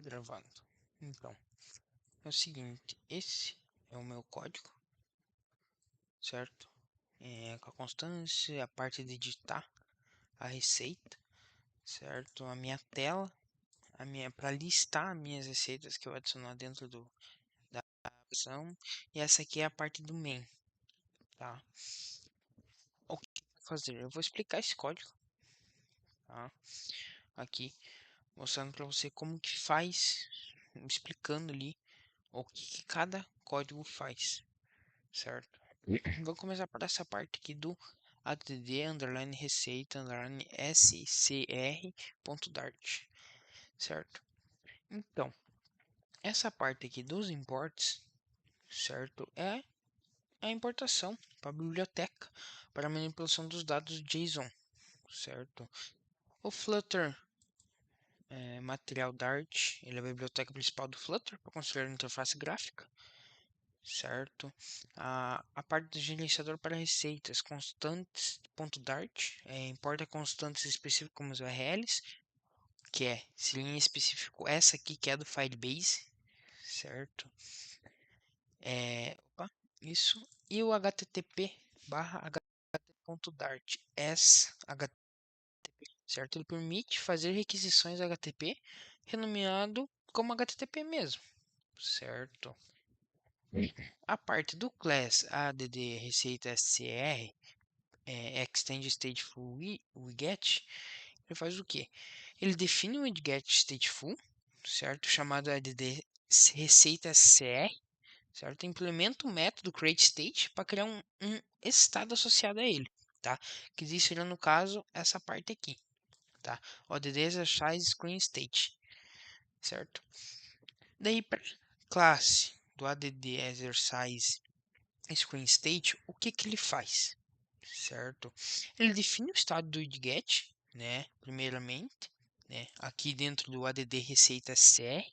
Gravando. Então, é o seguinte, esse é o meu código, certo? Com a constância, a parte de digitar a receita, certo? A minha tela, para listar as minhas receitas que eu adicionar dentro da ação, e essa aqui é a parte do main, tá? O que eu vou fazer? Eu vou explicar esse código, tá? Aqui, mostrando para você como que faz, explicando ali o que cada código faz, certo? Vou começar por essa parte aqui do add underline receita underline scr.dart, certo? Então, essa parte aqui dos imports, certo? É a importação para a biblioteca para manipulação dos dados JSON, certo? O Flutter material Dart, ele é a biblioteca principal do Flutter para construir a interface gráfica, certo? A parte do gerenciador para receitas constantes.dart importa constantes específicas como os URLs, que é se linha específico essa aqui que é do Firebase, certo? Isso. E o http barra http.dart certo? Ele permite fazer requisições HTTP renomeado como HTTP mesmo, certo? A parte do class add receita scr extend stateful widget, ele faz o que? Ele define o widget stateful, certo? Chamado add receita scr, certo? Implementa o método createState para criar um estado associado a ele, tá? Que isso seria no caso essa parte aqui, tá? O add exercise screen state, certo? Daí para classe do add exercise screen state, o que que ele faz? Certo? Ele define o estado do widget, né? Primeiramente, né? Aqui dentro do add receita CR,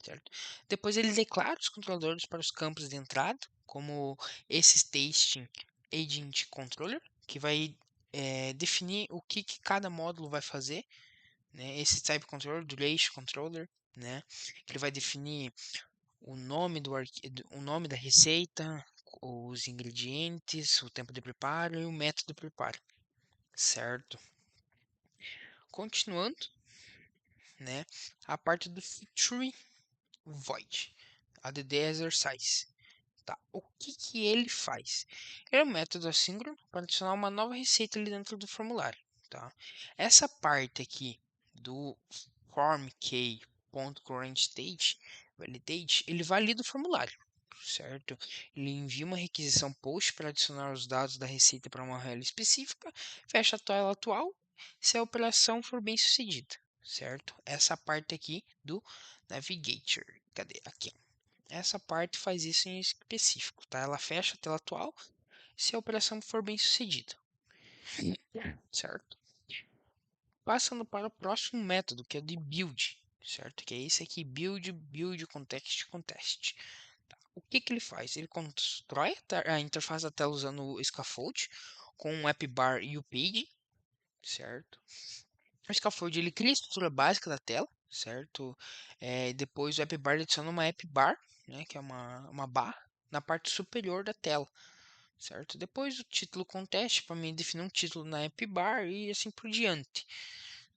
certo? Depois ele declara os controladores para os campos de entrada, como esse staging agent controller, que vai definir o que cada módulo vai fazer, né? Esse type controller, duration controller, né? Ele vai definir o nome o nome da receita, os ingredientes, o tempo de preparo e o método de preparo, certo? Continuando, né? A parte do feature void, add exercise. Tá. O que ele faz? Ele é um método assíncrono para adicionar uma nova receita ali dentro do formulário, tá? Essa parte aqui do form key.currentState validate, ele valida o formulário, certo? Ele envia uma requisição post para adicionar os dados da receita para uma URL específica, fecha a tela atual se a operação for bem sucedida, certo? Essa parte aqui do navigator. Cadê? Aqui, ó. Essa parte faz isso em específico, tá? Ela fecha a tela atual se a operação for bem sucedida, certo? Passando para o próximo método, que é o de build, certo? Que é esse aqui, build context. Tá. O que ele faz? Ele constrói a interface da tela usando o scaffold com o appbar e o page, certo? O scaffold ele cria a estrutura básica da tela, certo? Depois o appbar adiciona uma appbar, né, que é uma barra na parte superior da tela, certo? Depois o título contest para mim definir um título na appbar e assim por diante,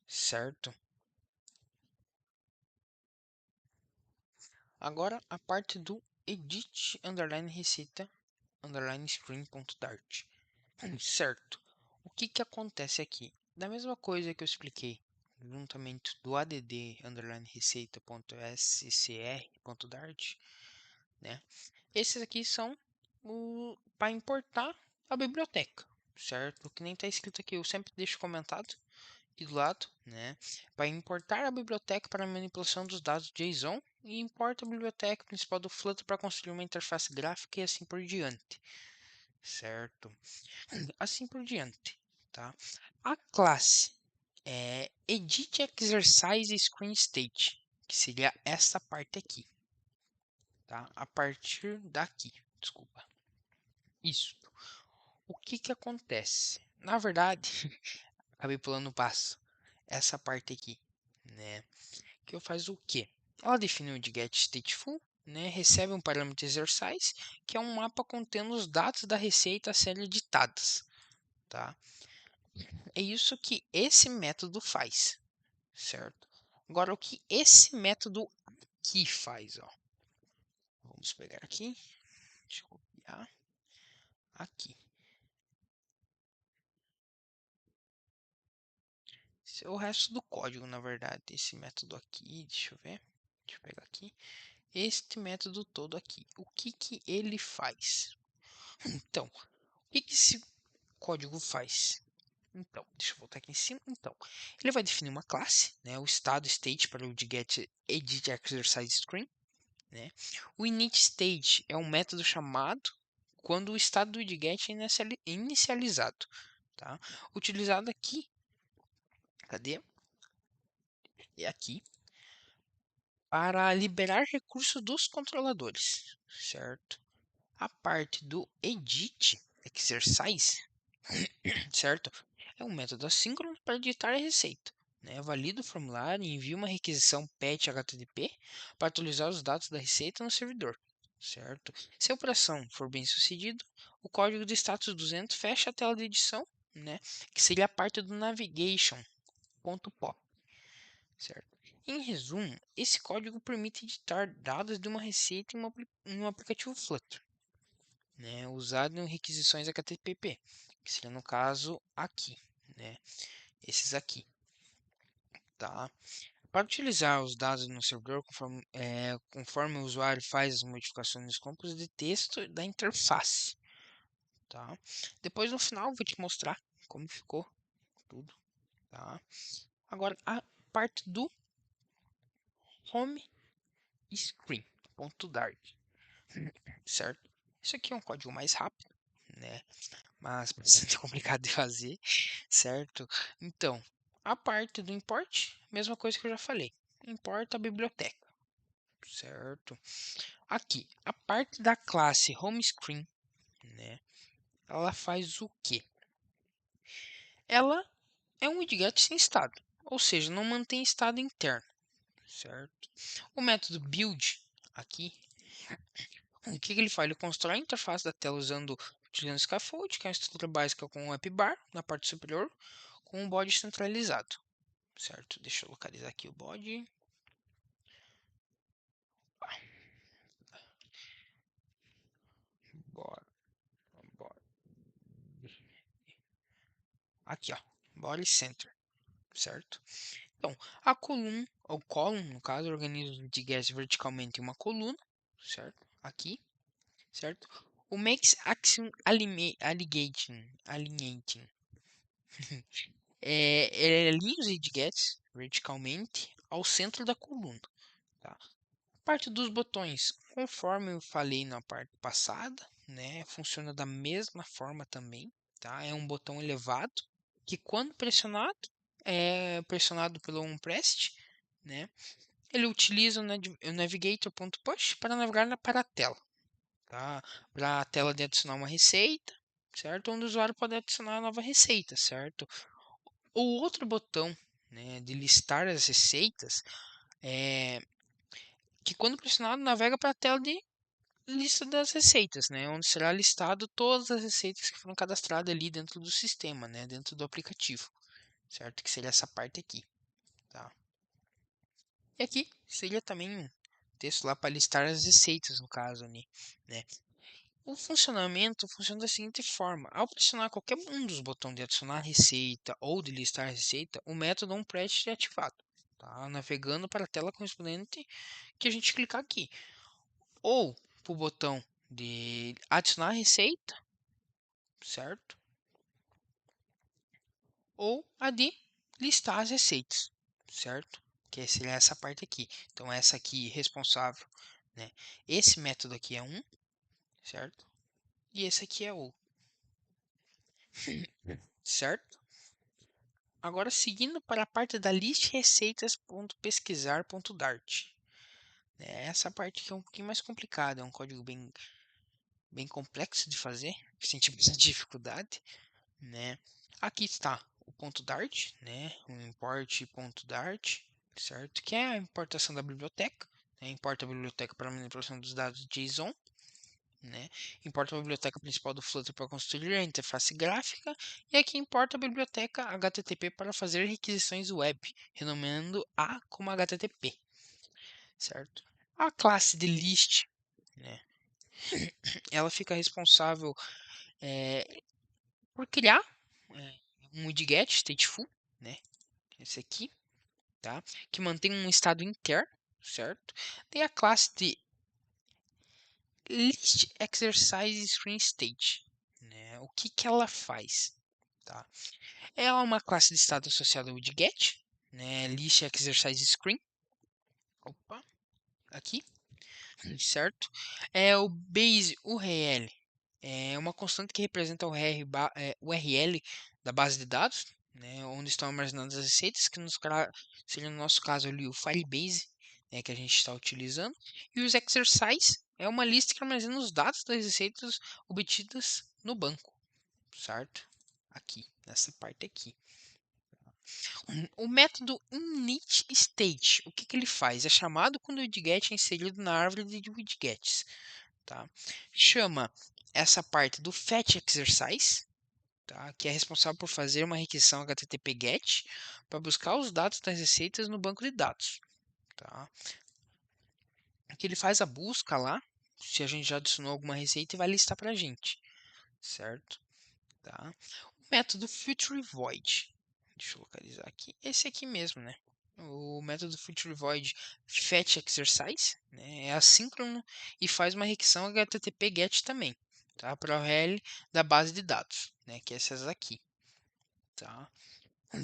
certo? Agora a parte do edit underline receita underline screen.dart, certo? O que acontece aqui? Da mesma coisa que eu expliquei juntamente do add underline receita.scr.dart, né? Esses aqui são para importar a biblioteca, certo? Que nem está escrito aqui, eu sempre deixo comentado aqui do lado, né? Para importar a biblioteca para manipulação dos dados JSON e importa a biblioteca principal do Flutter para construir uma interface gráfica e assim por diante, certo? Assim por diante, tá? A classe é Edit Exercise Screen State, que seria essa parte aqui, tá? A partir daqui, desculpa. Isso. O que acontece? Na verdade, acabei pulando o passo. Essa parte aqui, né? Que eu faz o quê? Ela define o get stateful, né? Recebe um parâmetro exercise, que é um mapa contendo os dados da receita a serem editadas, tá? É isso que esse método faz, certo? Agora, o que esse método aqui faz, ó. Vamos pegar aqui, deixa eu copiar aqui. Esse é o resto do código, na verdade. Esse método aqui, deixa eu ver. Deixa eu pegar aqui. Este método todo aqui. O que que ele faz? Então, o que que esse código faz? Então, deixa eu voltar aqui em cima. Então, ele vai definir uma classe, né? O estado state para o get edit exercise screen, né? O init state é um método chamado quando o estado do get é inicializado, tá? Utilizado aqui, cadê? É aqui para liberar recursos dos controladores, certo? A parte do edit exercise, certo? É um método assíncrono para editar a receita, né? Valida o formulário e envia uma requisição PET HTTP para atualizar os dados da receita no servidor, certo? Se a operação for bem sucedida, o código de status 200 fecha a tela de edição, né? Que seria a parte do navigation.pop, certo? Em resumo, esse código permite editar dados de uma receita em um aplicativo Flutter, né, usado em requisições HTTP, que seria no caso aqui, né, esses aqui, tá? Para utilizar os dados no servidor, conforme o usuário faz as modificações nos campos de texto da interface, tá? Depois no final eu vou te mostrar como ficou tudo, tá? Agora a parte do home screen.dart, certo? Isso aqui é um código mais rápido, né? Mas bastante complicado de fazer, certo? Então, a parte do import, mesma coisa que eu já falei. Importa a biblioteca, certo? Aqui, a parte da classe home screen, né? Ela faz o quê? Ela é um widget sem estado, ou seja, não mantém estado interno, certo? O método build aqui, o que ele faz? Ele constrói a interface da tela utilizando o scaffold, que é uma estrutura básica com um app bar na parte superior, com um body centralizado, certo? Deixa eu localizar aqui o body. Bora, bora. Aqui, ó, body center, certo? Então, a coluna, ou column, no caso, organiza os widgets verticalmente em uma coluna, certo? Aqui, certo? O makes action alligating ele alinha os widgets verticalmente ao centro da coluna, tá? Parte dos botões, conforme eu falei na parte passada, né, funciona da mesma forma também, tá? É um botão elevado que quando pressionado, é pressionado pelo onPressed, né? Ele utiliza o navigator.push para navegar para a tela, tá? Para a tela de adicionar uma receita, certo? Onde o usuário pode adicionar uma nova receita, certo? O outro botão, né, de listar as receitas é que quando pressionado navega para a tela de lista das receitas, né, onde será listado todas as receitas que foram cadastradas ali dentro do sistema, né, dentro do aplicativo, certo? Que seria essa parte aqui, tá? E aqui seria também um texto lá para listar as receitas, no caso ali, né? O funcionamento funciona da seguinte forma: ao pressionar qualquer um dos botões de adicionar receita ou de listar receita, o método onPressed é ativado, tá? Navegando para a tela correspondente que a gente clicar aqui, ou para o botão de adicionar receita, certo? Ou a de listar as receitas, certo? Que seria essa parte aqui. Então, essa aqui responsável, né? Esse método aqui é um, certo? E esse aqui é o, certo? Agora, seguindo para a parte da list receitas.pesquisar.dart. Essa parte que é um pouquinho mais complicada, é um código bem complexo de fazer, senti bastante dificuldade, né? Aqui está o ponto .dart, né? O import.dart, certo? Que é a importação da biblioteca, né? Importa a biblioteca para manipulação dos dados JSON, né? Importa a biblioteca principal do Flutter para construir a interface gráfica, e aqui importa a biblioteca HTTP para fazer requisições web, renomeando A como HTTP, certo? A classe de list, né? Ela fica responsável por criar um widget stateful, né? Esse aqui, tá? Que mantém um estado interno, certo? Tem a classe de list exercise screen state, né? O que que ela faz, tá? É uma classe de estado associada ao widget, né? List exercise screen, opa, aqui, certo? É o base URL, é uma constante que representa o URL da base de dados, né, onde estão armazenadas as receitas, que seria no nosso caso ali o Firebase, né, que a gente está utilizando. E os exercise é uma lista que armazena os dados das receitas obtidas no banco, certo? Aqui, nessa parte aqui. O método initState, o que, que ele faz? É chamado quando o widget é inserido na árvore de widgets. Tá? Chama essa parte do fetch exercise, tá? Que é responsável por fazer uma requisição HTTP GET para buscar os dados das receitas no banco de dados. Tá? Aqui ele faz a busca lá, se a gente já adicionou alguma receita e vai listar para a gente, certo? Tá? O método filter void, deixa eu localizar aqui, esse aqui mesmo, né? O método filter void fetch exercise, né, é assíncrono e faz uma requisição HTTP GET também, tá? Para o URL da base de dados, né, que é essas aqui, tá?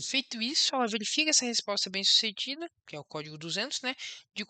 Feito isso, ela verifica essa resposta bem sucedida, que é o código 200, né, de